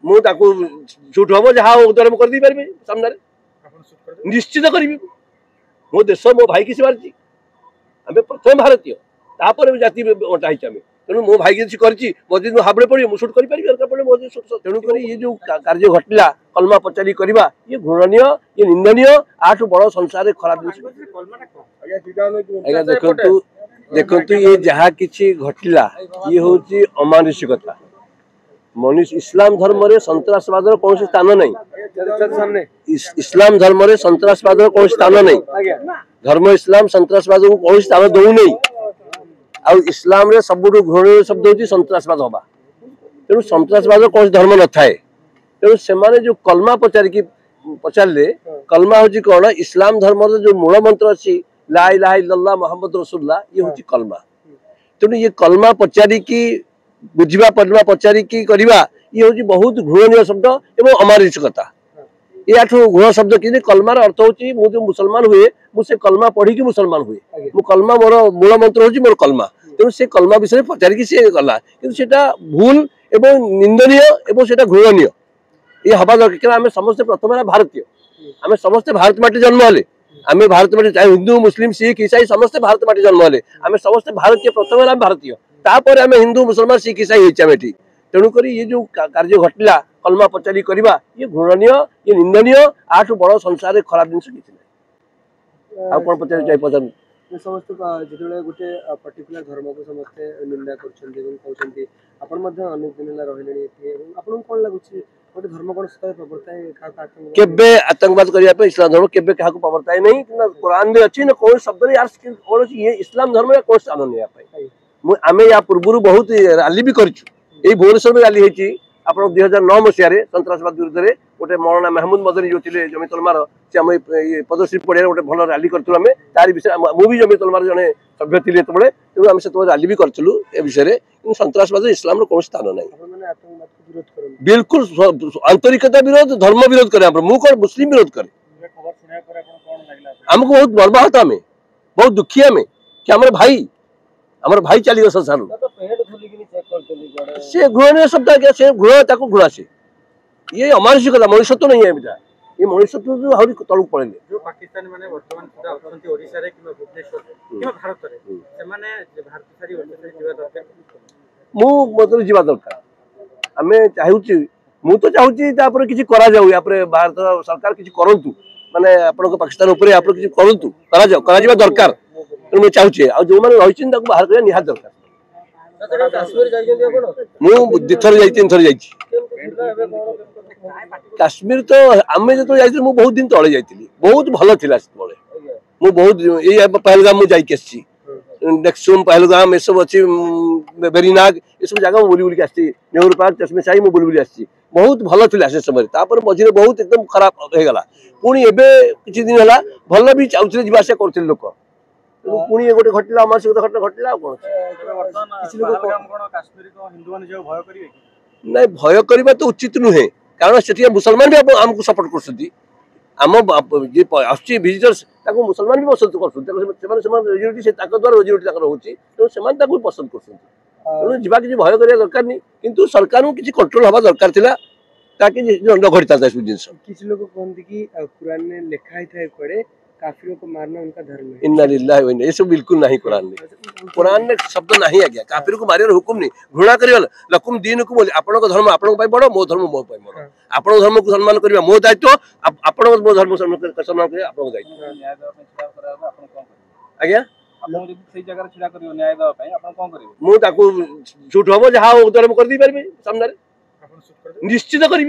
झूठ हम जहाँ उद्धार कर दी पारि सामने निश्चित करी मो देश मो भाई की सेवारी आम प्रथम भारतीय तापर जाति बंटाई आम तेणु मो भाई किसी कर मो हाबड़े पड़े मुझे सुट कर तेणुक ये जो कार्य घटला कलमा पचारि करवा ये घृणनीय ये निंदनीय आठ बड़ संसार खराब देखु देखु ये जहाँ किसी घटला ये हूँ अमानुषिकता मनुष्य इस्लाम धर्म रे सन्त्रासवाद कौन स्थान नहीं इस्लाम धर्म रे सन्त्रासवाद कौन स्थान नहीं धर्म इस्लाम सन्त्रासवाद को कौन स्थान दौ नहीं आ इस्लाम रे सबुठ घृणीय शब्द हूँ सन्त्रासवाद हवा तेणु सन्त्रासवाद कौन धर्म न थाए तेणु से जो कलमा पचारे कलमा हूँ कौन इस्लाम धर्म जो मूल मंत्र अच्छी ला इलाहा इल्लल्लाह मुहम्मद रसूलुल्लाह ये हूँ कलमा तेणु ये कलमा पचारि की बुझा पढ़ा पचारि की करवा ये हूँ बहुत घृणनीय शब्द एवं अमानुषिकता ये घृण शब्द कि कलमार अर्थ हूँ मुझे मुसलमान हुए मुझे कलमा पढ़ी मुसलमान हुए मु कलमा मोर मूल मंत्र हूँ मोर कलमा तेणु से कलमा विषय पचारिकी सी गला कि भूल एवं निंदनीय एवं से घृणनीय ये हवा दरकार आम समस्ते प्रथम भारतीय आम समस्ते भारत माटी जन्म हेले आम भारत माटी चाहे हिंदू मुस्लिम सिख ईसाई समस्ते भारत माटी जन्म हेले आम समस्ते भारतीय प्रथम भारतीय तापर आम हिंदू मुसलमान सिख ईसाई होती तेणुक ये जो कार्य घटला कलमा पचारि करवा ये घृणनीय ये निंदनीय आठ बड़ संसार खराब जिन किसी आ कौन पचार समस्त जो गोटे पर्टिकुलर धर्म को समस्ते निंदा करनेक दिन रही कौन लगुच गोटे धर्म कौन प्रवर्ताए केबे आतंकवाद करने इस्लाम धर्म केबे क्या प्रवर्ताए नहीं कुरान में अच्छी ना कौन शब्द यार कौन ये इस्लाम धर्म या कौन स्थान नहीं आम या पूर्व बहुत रैली भी कर भुवनेश्वर में रैली होती आप 2009 मसीह सन्त्रासवाद विरुद्ध में गोटे मौलाना महमूद मदनी जो थे जमी तलमार से आम पदश्री पड़िया गोटे भल रैली करूँ आम तार विषय मुझे जमी तलमार जड़े सभ्य थी तेज तेणु आम से रैली भी करूँ ए विषय सन्त्रासवाद इस्लाम कौन स्थान नहीं बिल्कुल आंतरिकता विरोध धर्म विरोध करें मुझे मुस्लिम विरोध करे आमको बहुत बर्बाहत आम बहुत दुखी आम कि आम भाई चली संसार से घृणनीय शब्द क्या से घृण घृणा से ये अमानुषिकता मनुष्यत्व नहीं है बेटा ये मनुष्यत्व आहरी तलक पड़े जो पाकिस्तानी माने वर्तमान सुधा अछंती ओडिसा रे किबा भुवनेश्वर किबा भारत रे से माने जे भारत सारी ओडिसा जीवा दरकार मु मतलब जीवा दरकार हमें चाहूची मु तो चाहूची तापर किछि करा जाऊ या पर भारत सरकार किछि करंतु माने आपन को पाकिस्तान ऊपर आप किछि करंतु करा जाऊ करा जीवा दरकार तो मैं चाहूची आ जो माने रहिचिन ताको बाहर करे निहात दरकार काश्मीर तो आम जो बहुत दिन तले जाइए बहुत भल थी बहुत ये पहलगाम मुझे नेक्सुम पहलगाम ये सब अच्छी बेरीनाग ये सब जगह बुली बुलिक आसी नेहरू पार्क चश्मे शाही मुझे बुली बुली आसी बहुत भल थी से समय मझे बहुत एकदम खराब होगा पुणी एवं किसी दिन है भल भी चाहते जावास करते लोक पुणी गोटे घटला अमानुषिकता घटना घटला नहीं भय करवा तो उचित नुहे कारण से मुसलमान भी आमको सपोर्ट कर विजिटर्स मुसलमान भी पसंद कर रोजी द्वारा रोजी रोटी रोचे तेणु पसंद कर जावा कि भय करवा दरकार नहीं किंतु सरकार को किसी कंट्रोल हवा दरकार था ताकि दंड घटी था सब जिन किसी लोग कहते कि कुरान में लिखा है काफिरों को मारना उनका धर्म है इन्ना लिल्लाहि व इन्ना ये सब बिल्कुल नहीं कुरान में शब्द नहीं आ गया काफिर को मारियार हुकुम नहीं घृणा करियो लकुम दीनुकुम आपन को धर्म आपन को बड़ मो धर्म मो बड़ आपन धर्म को सम्मान करबा मो दायित्व आपन मो धर्म सम्मान करबा आपन दायित्व आज्ञा आपन जदी सही जगह छिड़ा करियो न्याय दवा पई आपन कोन करियो मु ताको झूठ हम जहाँ उद्धार कर दी पारि सामने निश्चित करी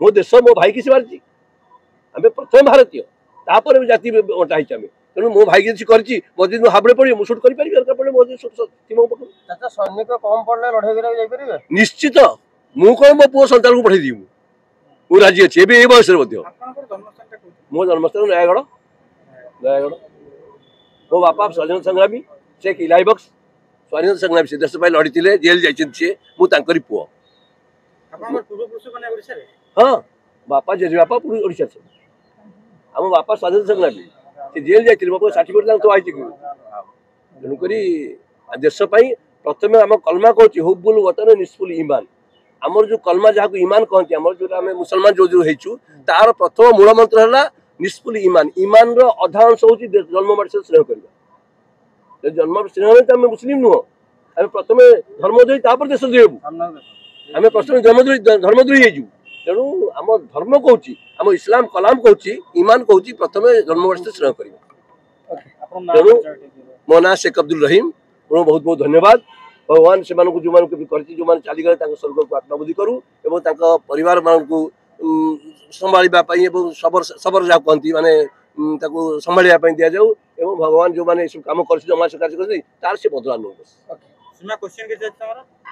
मो देश मो भाई की सेवारी आम प्रथम भारतीय तापर जाति बंटाई आम तेणु मो भाई किसी कर मो हाबड़े पड़े मुझे सुट कर निश्चित मु कौन मो पुओ संतान को पठे दी मु राजी अच्छे ए बयस मो जन्मस्थान नयागढ़ मो बापा स्वाधीनता संग्रामी से इलाही बक्स स्वाधीनता संग्रामी से देश लड़ी जेल जाइए मुझे पुओ हाँ बापा जेजे बापा पूरी ओडिशा से आम बापा स्वाधीनता संग्रामी से जेल जाइए मो सर्टिफिकेट तो आई तेणुक देश प्रथम आम कलमा कहूँ हुब्बुल वतन निस्फुल ईमान आमर जो कलमा जहाँ ईमान कहते आम जो आम मुसलमान जो होइछु तार प्रथम मूल मंत्र है निष्फुल ईमान ईमान अधा अंश हूँ जन्म मत स्नेह करवा जन्म स्नेह नहीं तो आम मुस्लिम नुह आम प्रथम धर्मद्रोही तापर देश द्रोही आम प्रथम धर्मद्रोही हो तेणु आम धर्म कहूँ आम इस्लाम कलाम कहूँ ईमान कहूँ प्रथम जन्म मत स्नेह करवा तेणु मो ना शेख अब्दुल रहीम बहुत बहुत धन्यवाद भगवान से जो चलीगले स्वर्ग को आत्मबुद्धि करूँ और परिवार मानू संभाळा सबर सबर जहाँ कहती माने संभाळा दि जाऊ भगवान जो मैंने सब कम कर कार्य तार से बदला नहीं बस क्वेश्चन के